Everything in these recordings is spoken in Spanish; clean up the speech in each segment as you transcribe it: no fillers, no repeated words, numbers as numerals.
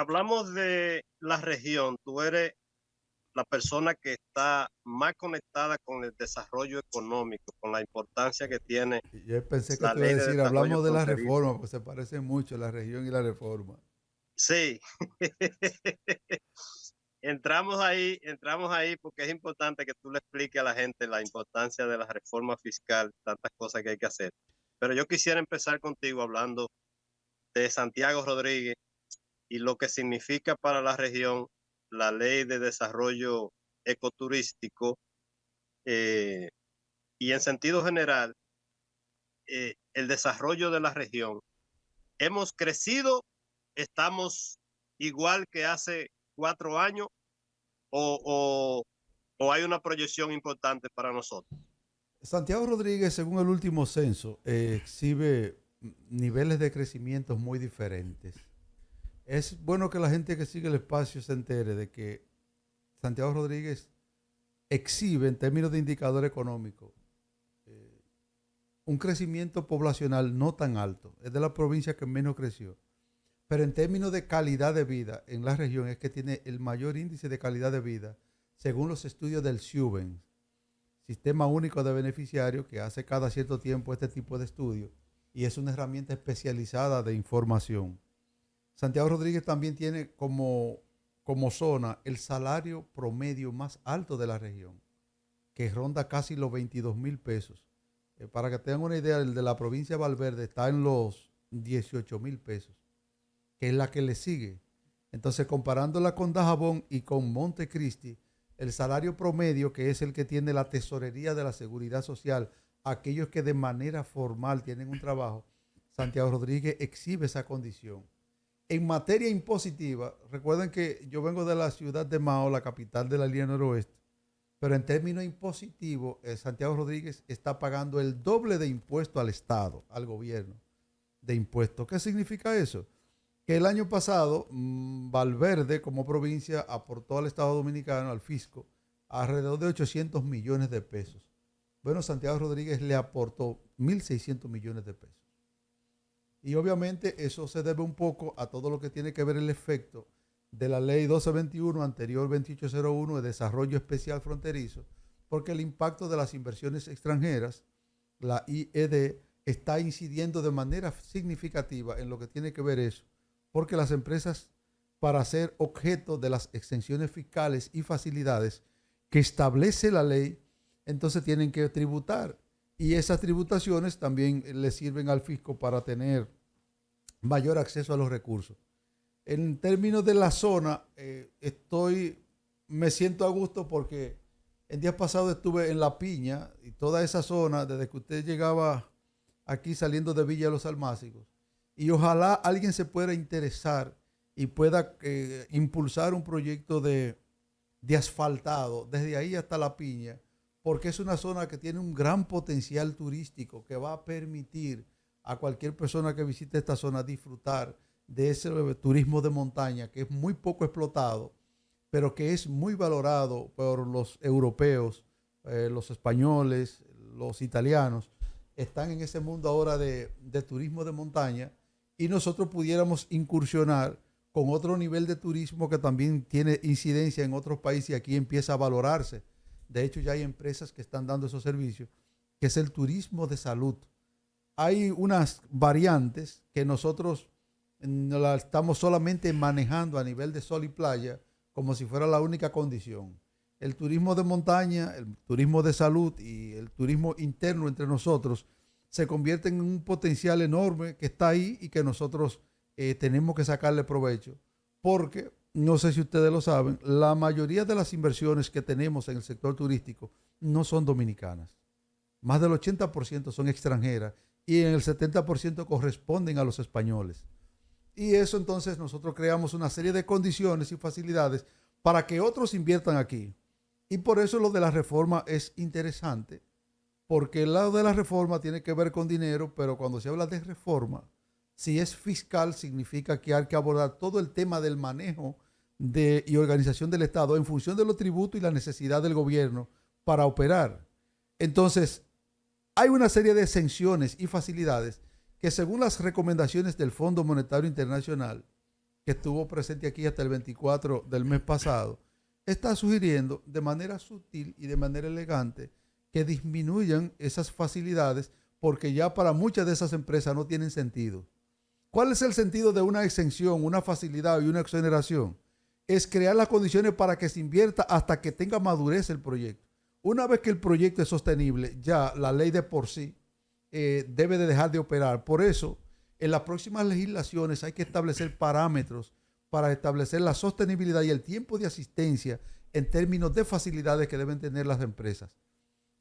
hablamos de la región, tú eres la persona que está más conectada con el desarrollo económico, con la importancia que tiene Yo pensé que la te iba a ley de decir, desarrollo hablamos de la fronterizo. reforma, porque se parecen mucho la región y la reforma. Sí, entramos ahí porque es importante que tú le expliques a la gente la importancia de la reforma fiscal, tantas cosas que hay que hacer. Pero yo quisiera empezar contigo hablando de Santiago Rodríguez y lo que significa para la región la ley de desarrollo ecoturístico, eh, y en sentido general, el desarrollo de la región. Hemos crecido, estamos igual que hace 4 años o, o hay una proyección importante para nosotros. Santiago Rodríguez, según el último censo, exhibe niveles de crecimiento muy diferentes. Es bueno que la gente que sigue el espacio se entere de que Santiago Rodríguez exhibe, en términos de indicador económico, eh, un crecimiento poblacional no tan alto. Es de la provincia que menos creció. Pero en términos de calidad de vida en la región es que tiene el mayor índice de calidad de vida según los estudios del SUBEN, Sistema Único de Beneficiarios, que hace cada cierto tiempo este tipo de estudios y es una herramienta especializada de información. Santiago Rodríguez también tiene como zona el salario promedio más alto de la región, que ronda casi los 22,000 pesos. Para que tengan una idea, el de la provincia de Valverde está en los 18,000 pesos, que es la que le sigue. Entonces, comparándola con Dajabón y con Montecristi, el salario promedio, que es el que tiene la tesorería de la seguridad social, aquellos que de manera formal tienen un trabajo, Santiago Rodríguez exhibe esa condición. En materia impositiva, recuerden que yo vengo de la ciudad de Mao, la capital de la línea noroeste, pero en términos impositivos, Santiago Rodríguez está pagando el doble de impuesto al Estado, al gobierno, de impuestos. ¿Qué significa eso? Que el año pasado Valverde como provincia aportó al Estado Dominicano, al fisco, alrededor de 800 millones de pesos. Bueno, Santiago Rodríguez le aportó 1.600 millones de pesos. Y obviamente eso se debe un poco a todo lo que tiene que ver el efecto de la ley 1221, anterior 2801, de desarrollo especial fronterizo, porque el impacto de las inversiones extranjeras, la IED, está incidiendo de manera significativa en lo que tiene que ver eso, porque las empresas, para ser objeto de las exenciones fiscales y facilidades que establece la ley, entonces tienen que tributar. Y esas tributaciones también le sirven al fisco para tener mayor acceso a los recursos. En términos de la zona, me siento a gusto porque el día pasado estuve en La Piña y toda esa zona, desde que usted llegaba aquí saliendo de Villa de los Almácigos, y ojalá alguien se pueda interesar y pueda impulsar un proyecto de asfaltado desde ahí hasta La Piña, porque es una zona que tiene un gran potencial turístico que va a permitir a cualquier persona que visite esta zona disfrutar de ese turismo de montaña que es muy poco explotado, pero que es muy valorado por los europeos, los españoles, los italianos. Están en ese mundo ahora de turismo de montaña y nosotros pudiéramos incursionar con otro nivel de turismo que también tiene incidencia en otros países y aquí empieza a valorarse. De hecho, ya hay empresas que están dando esos servicios, que es el turismo de salud. Hay unas variantes que nosotros no la estamos solamente manejando a nivel de sol y playa como si fuera la única condición. El turismo de montaña, el turismo de salud y el turismo interno entre nosotros se convierten en un potencial enorme que está ahí y que nosotros tenemos que sacarle provecho. Porque, no sé si ustedes lo saben, la mayoría de las inversiones que tenemos en el sector turístico no son dominicanas. Más del 80% son extranjeras y en el 70% corresponden a los españoles. Y eso entonces nosotros creamos una serie de condiciones y facilidades para que otros inviertan aquí. Y por eso lo de la reforma es interesante, porque el lado de la reforma tiene que ver con dinero, pero cuando se habla de reforma, si es fiscal, significa que hay que abordar todo el tema del manejo y organización del Estado en función de los tributos y la necesidad del gobierno para operar. Entonces, hay una serie de exenciones y facilidades que según las recomendaciones del Fondo Monetario Internacional que estuvo presente aquí hasta el 24 del mes pasado, está sugiriendo de manera sutil y de manera elegante que disminuyan esas facilidades porque ya para muchas de esas empresas no tienen sentido. ¿Cuál es el sentido de una exención, una facilidad y una exoneración? Es crear las condiciones para que se invierta hasta que tenga madurez el proyecto. Una vez que el proyecto es sostenible, ya la ley de por sí debe de dejar de operar. Por eso, en las próximas legislaciones hay que establecer parámetros para establecer la sostenibilidad y el tiempo de asistencia en términos de facilidades que deben tener las empresas.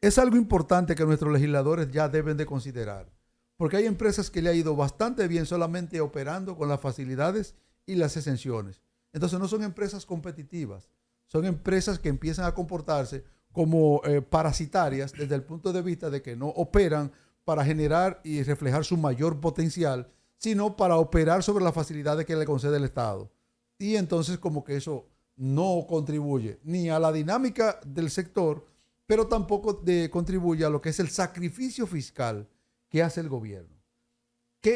Es algo importante que nuestros legisladores ya deben de considerar, porque hay empresas que le ha ido bastante bien solamente operando con las facilidades y las exenciones. Entonces no son empresas competitivas, son empresas que empiezan a comportarse como parasitarias desde el punto de vista de que no operan para generar y reflejar su mayor potencial, sino para operar sobre las facilidades que le concede el Estado. Y entonces como que eso no contribuye ni a la dinámica del sector, pero tampoco contribuye a lo que es el sacrificio fiscal que hace el gobierno.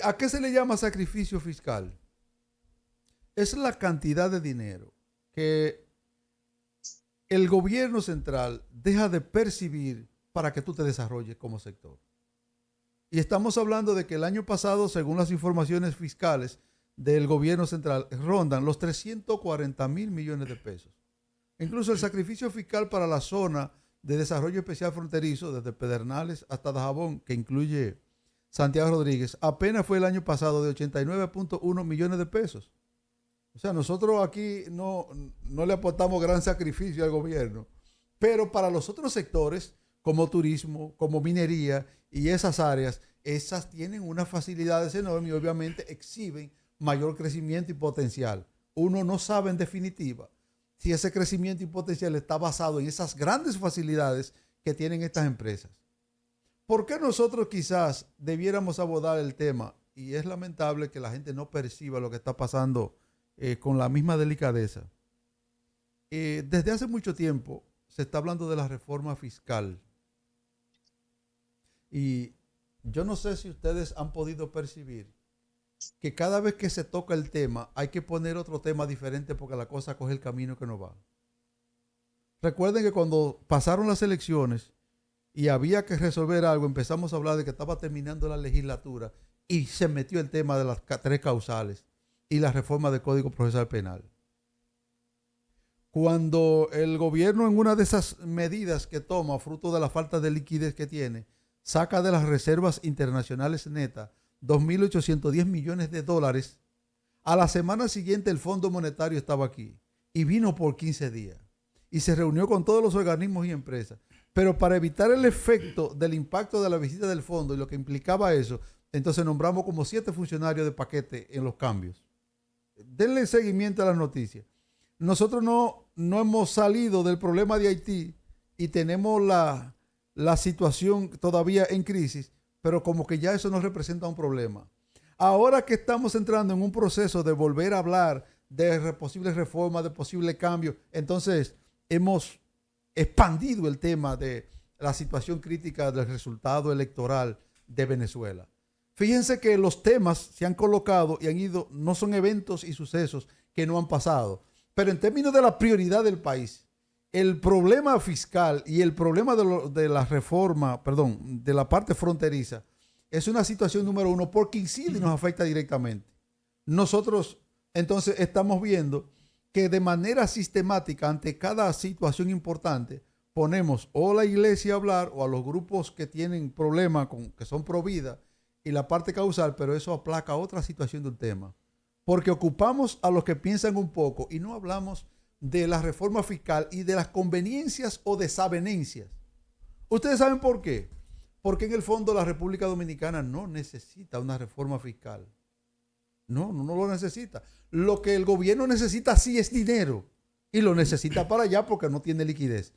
¿A qué se le llama sacrificio fiscal? Es la cantidad de dinero que el gobierno central deja de percibir para que tú te desarrolles como sector. Y estamos hablando de que el año pasado, según las informaciones fiscales del gobierno central, rondan los 340,000 millones de pesos. Incluso el sacrificio fiscal para la zona de desarrollo especial fronterizo, desde Pedernales hasta Dajabón, que incluye Santiago Rodríguez, apenas fue el año pasado de 89,1 millones de pesos. O sea, nosotros aquí no le aportamos gran sacrificio al gobierno, pero para los otros sectores, como turismo, como minería y esas áreas, esas tienen unas facilidades enormes y obviamente exhiben mayor crecimiento y potencial. Uno no sabe en definitiva si ese crecimiento y potencial está basado en esas grandes facilidades que tienen estas empresas. ¿Por qué nosotros quizás debiéramos abordar el tema? Y es lamentable que la gente no perciba lo que está pasando con la misma delicadeza. Desde hace mucho tiempo se está hablando de la reforma fiscal. Y yo no sé si ustedes han podido percibir que cada vez que se toca el tema hay que poner otro tema diferente porque la cosa coge el camino que no va. Recuerden que cuando pasaron las elecciones y había que resolver algo, empezamos a hablar de que estaba terminando la legislatura y se metió el tema de las 3 causales y la reforma del Código Procesal Penal. Cuando el gobierno, en una de esas medidas que toma, fruto de la falta de liquidez que tiene, saca de las reservas internacionales netas 2.810 millones de dólares, a la semana siguiente el Fondo Monetario estaba aquí y vino por 15 días y se reunió con todos los organismos y empresas. Pero para evitar el efecto del impacto de la visita del fondo y lo que implicaba eso, entonces nombramos como 7 funcionarios de paquete en los cambios. Denle seguimiento a las noticias. Nosotros no hemos salido del problema de Haití y tenemos la situación todavía en crisis, pero como que ya eso no representa un problema. Ahora que estamos entrando en un proceso de volver a hablar de posibles reformas, de posibles cambios, entonces hemos expandido el tema de la situación crítica del resultado electoral de Venezuela. Fíjense que los temas se han colocado y han ido, no son eventos y sucesos que no han pasado, pero en términos de la prioridad del país, el problema fiscal y el problema de la reforma, de la parte fronteriza, es una situación número 1 porque incide y nos afecta directamente. Nosotros entonces estamos viendo que de manera sistemática ante cada situación importante ponemos o a la iglesia a hablar o a los grupos que tienen problemas que son pro vida y la parte causal, pero eso aplaca otra situación del tema. Porque ocupamos a los que piensan un poco y no hablamos de la reforma fiscal y de las conveniencias o desavenencias. ¿Ustedes saben por qué? Porque en el fondo la República Dominicana no necesita una reforma fiscal. No lo necesita. Lo que el gobierno necesita sí es dinero y lo necesita para allá porque no tiene liquidez.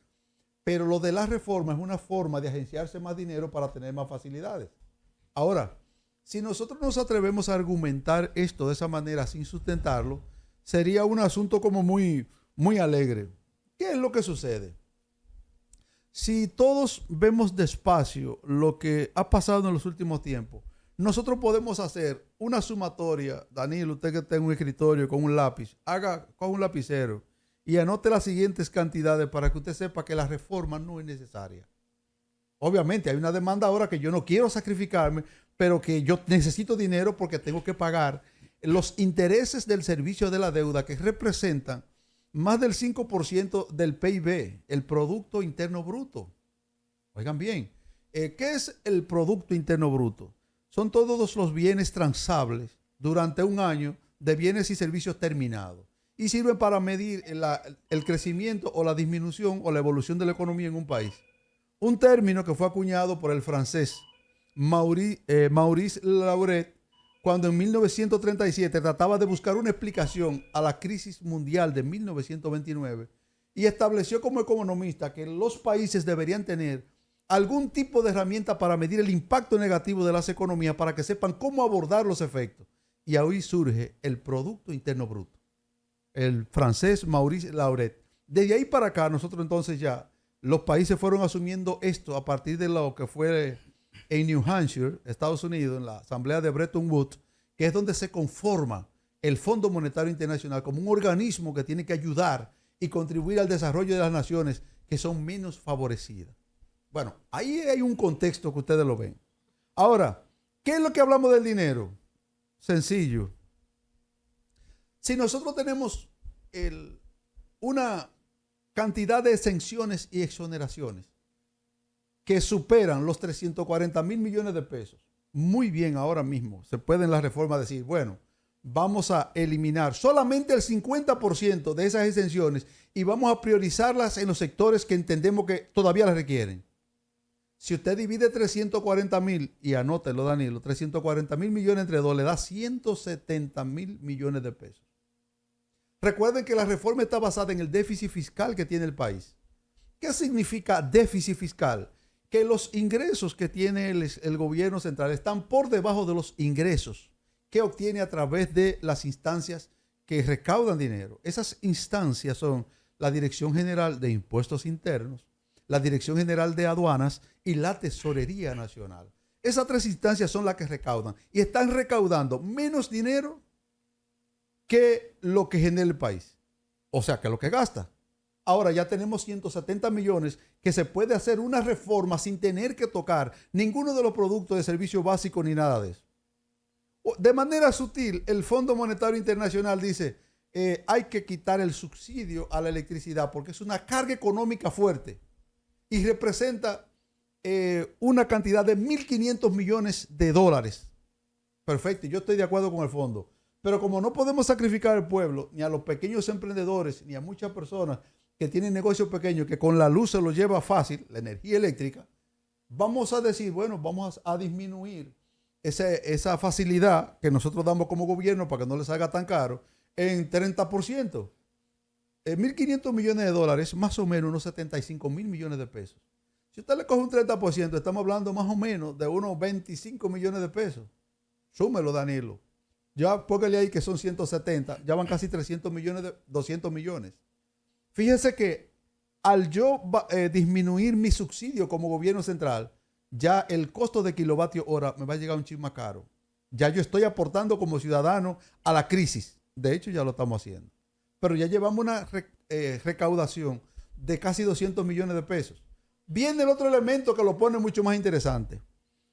Pero lo de la reforma es una forma de agenciarse más dinero para tener más facilidades. Ahora, si nosotros nos atrevemos a argumentar esto de esa manera sin sustentarlo, sería un asunto como muy alegre. ¿Qué es lo que sucede? Si todos vemos despacio lo que ha pasado en los últimos tiempos, nosotros podemos hacer una sumatoria. Daniel, usted que está en un escritorio con un lápiz, con un lapicero y anote las siguientes cantidades para que usted sepa que la reforma no es necesaria. Obviamente hay una demanda ahora que yo no quiero sacrificarme, pero que yo necesito dinero porque tengo que pagar los intereses del servicio de la deuda, que representan más del 5% del PIB, el Producto Interno Bruto. Oigan bien, ¿qué es el Producto Interno Bruto? Son todos los bienes transables durante un año de bienes y servicios terminados y sirven para medir el crecimiento o la disminución o la evolución de la economía en un país. Un término que fue acuñado por el francés Maurice Lauret cuando en 1937 trataba de buscar una explicación a la crisis mundial de 1929 y estableció como economista que los países deberían tener algún tipo de herramienta para medir el impacto negativo de las economías para que sepan cómo abordar los efectos. Y ahí surge el Producto Interno Bruto. El francés Maurice Lauret. Desde ahí para acá, nosotros entonces ya, los países fueron asumiendo esto a partir de lo que fue en New Hampshire, Estados Unidos, en la asamblea de Bretton Woods, que es donde se conforma el Fondo Monetario Internacional como un organismo que tiene que ayudar y contribuir al desarrollo de las naciones que son menos favorecidas. Bueno, ahí hay un contexto que ustedes lo ven. Ahora, ¿qué es lo que hablamos del dinero? Sencillo. Si nosotros tenemos una cantidad de exenciones y exoneraciones que superan los 340 mil millones de pesos, muy bien, ahora mismo se puede en la reforma decir, bueno, vamos a eliminar solamente el 50% de esas exenciones y vamos a priorizarlas en los sectores que entendemos que todavía las requieren. Si usted divide 340 mil, y anótelo, Danilo, 340 mil millones entre dos, le da 170 mil millones de pesos. Recuerden que la reforma está basada en el déficit fiscal que tiene el país. ¿Qué significa déficit fiscal? Que los ingresos que tiene el gobierno central están por debajo de los ingresos que obtiene a través de las instancias que recaudan dinero. Esas instancias son la Dirección General de Impuestos Internos, la Dirección General de Aduanas y la Tesorería Nacional. Esas tres instancias son las que recaudan y están recaudando menos dinero que lo que genera el país. O sea, que lo que gasta. Ahora ya tenemos 170 millones que se puede hacer una reforma sin tener que tocar ninguno de los productos de servicio básico ni nada de eso. De manera sutil, el Fondo Monetario Internacional dice, hay que quitar el subsidio a la electricidad porque es una carga económica fuerte y representa una cantidad de 1.500 millones de dólares. Perfecto, yo estoy de acuerdo con el fondo. Pero como no podemos sacrificar al pueblo, ni a los pequeños emprendedores, ni a muchas personas que tienen negocios pequeños que con la luz se los lleva fácil, la energía eléctrica, vamos a decir, bueno, vamos a disminuir esa facilidad que nosotros damos como gobierno para que no les salga tan caro en 30%. 1.500 millones de dólares, más o menos unos 75 mil millones de pesos. Si usted le coge un 30%, estamos hablando más o menos de unos 25 millones de pesos. Súmelo, Danilo. Ya póngale ahí que son 170, ya van casi 300 millones, 200 millones. Fíjese que al yo disminuir mi subsidio como gobierno central, ya el costo de kilovatio hora me va a llegar un chin más caro. Ya yo estoy aportando como ciudadano a la crisis. De hecho, ya lo estamos haciendo. Pero ya llevamos una recaudación de casi 200 millones de pesos. Viene el otro elemento que lo pone mucho más interesante.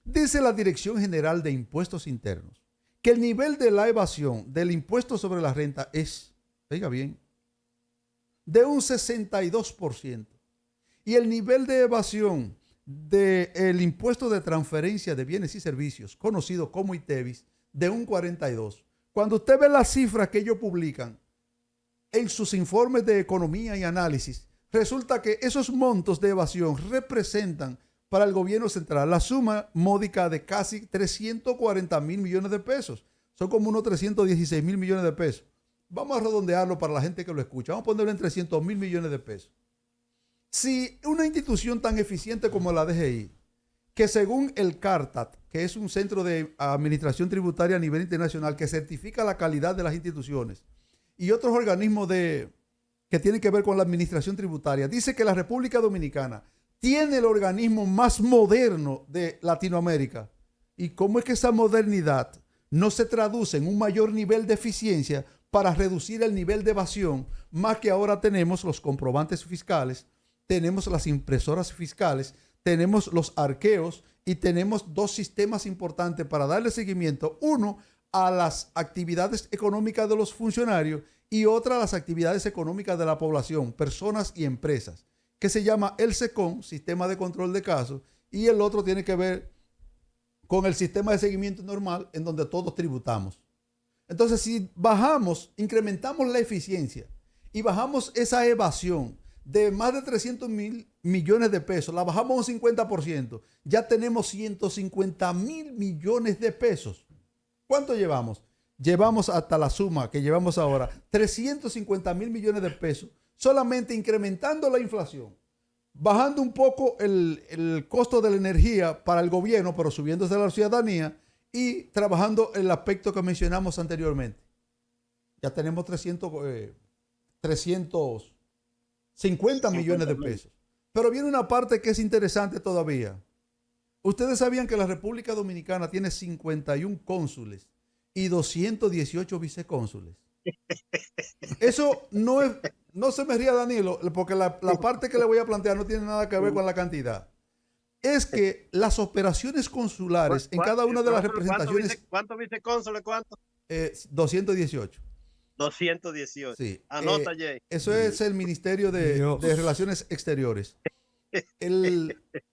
Dice la Dirección General de Impuestos Internos que el nivel de la evasión del impuesto sobre la renta es, oiga bien, de un 62%. Y el nivel de evasión del impuesto de transferencia de bienes y servicios, conocido como ITEVIS, de un 42%. Cuando usted ve las cifras que ellos publican en sus informes de economía y análisis, resulta que esos montos de evasión representan para el gobierno central la suma módica de casi 340 mil millones de pesos. Son como unos 316 mil millones de pesos. Vamos a redondearlo para la gente que lo escucha. Vamos a ponerlo en 300 mil millones de pesos. Si una institución tan eficiente como la DGI, que según el CARTAT, que es un centro de administración tributaria a nivel internacional que certifica la calidad de las instituciones, y otros organismos que tienen que ver con la administración tributaria, dice que la República Dominicana tiene el organismo más moderno de Latinoamérica. y cómo es que esa modernidad no se traduce en un mayor nivel de eficiencia para reducir el nivel de evasión, más que ahora tenemos los comprobantes fiscales, tenemos las impresoras fiscales, tenemos los arqueos y tenemos dos sistemas importantes para darle seguimiento. Uno, a las actividades económicas de los funcionarios y otra a las actividades económicas de la población, personas y empresas, que se llama el SECON, Sistema de Control de Casos, y el otro tiene que ver con el sistema de seguimiento normal en donde todos tributamos. Entonces, si bajamos, incrementamos la eficiencia y bajamos esa evasión de más de 300 mil millones de pesos, la bajamos un 50%, ya tenemos 150 mil millones de pesos. ¿Cuánto llevamos? Llevamos hasta la suma que llevamos ahora, 350 mil millones de pesos, solamente incrementando la inflación, bajando un poco el costo de la energía para el gobierno, pero subiéndose a la ciudadanía y trabajando el aspecto que mencionamos anteriormente. Ya tenemos 350 millones de pesos. Pero viene una parte que es interesante todavía. Ustedes sabían que la República Dominicana tiene 51 cónsules y 218 vicecónsules. Eso no se me ría, Danilo, porque la parte que le voy a plantear no tiene nada que ver con la cantidad. Es que las operaciones consulares en cada una de las representaciones... ¿Cuántos vicecónsules? ¿Cuántos? 218. 218. Sí. Anota, Jay. Eso es el Ministerio de Relaciones Exteriores. ¿Qué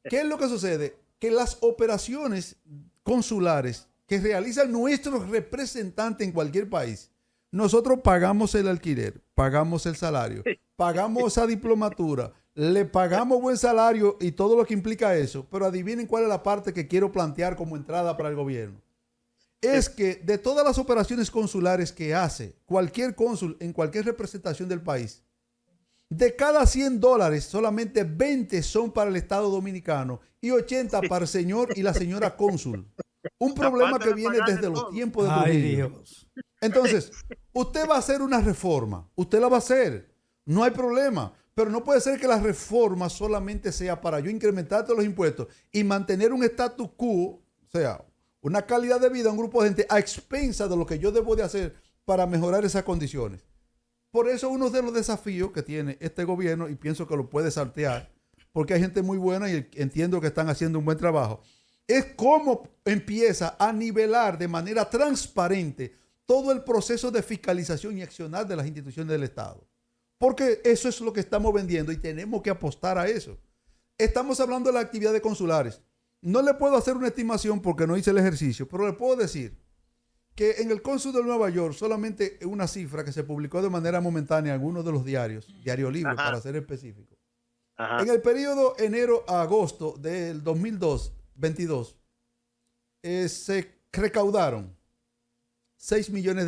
es lo que sucede? Que las operaciones consulares que realizan nuestros representantes en cualquier país, nosotros pagamos el alquiler, pagamos el salario, pagamos esa diplomatura, le pagamos buen salario y todo lo que implica eso, pero adivinen cuál es la parte que quiero plantear como entrada para el gobierno. Es que de todas las operaciones consulares que hace cualquier cónsul en cualquier representación del país, de cada $100, solamente 20 son para el Estado Dominicano y 80 para el señor y la señora cónsul. Un problema que viene desde los tiempos de Trujillo. Entonces, usted va a hacer una reforma, usted la va a hacer, no hay problema, pero no puede ser que la reforma solamente sea para yo incrementar todos los impuestos y mantener un status quo, o sea, una calidad de vida a un grupo de gente a expensa de lo que yo debo de hacer para mejorar esas condiciones. Por eso uno de los desafíos que tiene este gobierno, y pienso que lo puede saltear, porque hay gente muy buena y entiendo que están haciendo un buen trabajo, es cómo empieza a nivelar de manera transparente todo el proceso de fiscalización y accionar de las instituciones del Estado. Porque eso es lo que estamos vendiendo y tenemos que apostar a eso. Estamos hablando de las actividades consulares. No le puedo hacer una estimación porque no hice el ejercicio, pero le puedo decir que en el cónsul de Nueva York solamente una cifra que se publicó de manera momentánea en algunos de los diarios, Diario Libre para ser específico. En el periodo enero a agosto del 2022 se recaudaron $6 millones.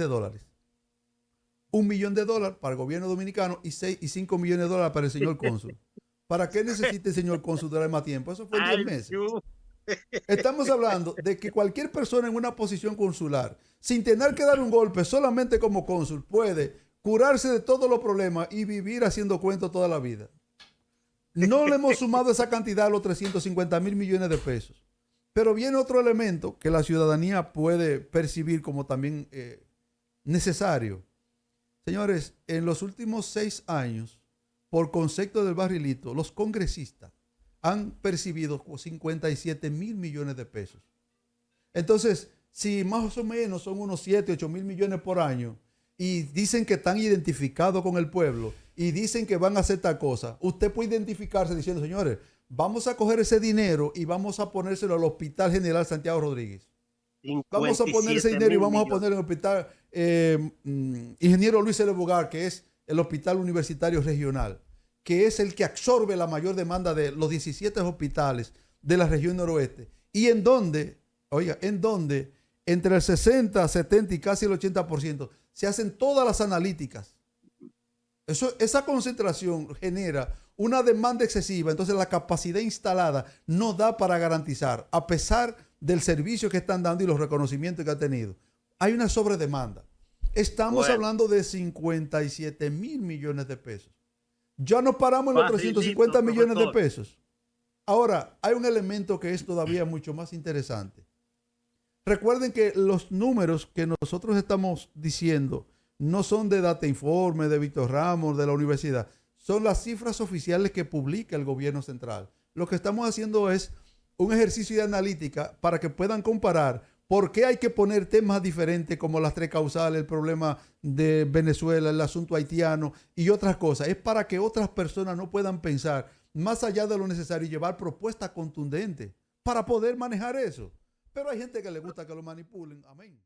$1 millón para el gobierno dominicano y $5 millones para el señor cónsul. ¿Para qué necesita el señor cónsul durar más tiempo? Eso fue en 10 meses. Estamos hablando de que cualquier persona en una posición consular, sin tener que dar un golpe, solamente como cónsul, puede curarse de todos los problemas y vivir haciendo cuentos toda la vida. No le hemos sumado esa cantidad a los 350 mil millones de pesos. Pero viene otro elemento que la ciudadanía puede percibir como también necesario. Señores, en los últimos 6 años, por concepto del barrilito, los congresistas han percibido 57 mil millones de pesos. Entonces, si más o menos son unos 7, 8 mil millones por año y dicen que están identificados con el pueblo y dicen que van a hacer tal cosa, usted puede identificarse diciendo, señores, vamos a coger ese dinero y vamos a ponérselo al Hospital General Santiago Rodríguez. Vamos a poner ese dinero y vamos a poner en el Hospital Ingeniero Luis L. Bogar, que es el Hospital Universitario Regional, que es el que absorbe la mayor demanda de los 17 hospitales de la región noroeste. Y en donde, entre el 60, 70 y casi el 80% se hacen todas las analíticas. Esa concentración genera una demanda excesiva, entonces la capacidad instalada no da para garantizar, a pesar del servicio que están dando y los reconocimientos que ha tenido. Hay una sobredemanda. Estamos hablando de 57 mil millones de pesos. Ya nos paramos en los 350 millones de pesos. Ahora, hay un elemento que es todavía mucho más interesante. Recuerden que los números que nosotros estamos diciendo no son de Data Informe, de Víctor Ramos, de la universidad. Son las cifras oficiales que publica el gobierno central. Lo que estamos haciendo es un ejercicio de analítica para que puedan comparar por qué hay que poner temas diferentes como las tres causales, el problema de Venezuela, el asunto haitiano y otras cosas. Es para que otras personas no puedan pensar más allá de lo necesario y llevar propuestas contundentes para poder manejar eso. Pero hay gente que le gusta que lo manipulen. Amén.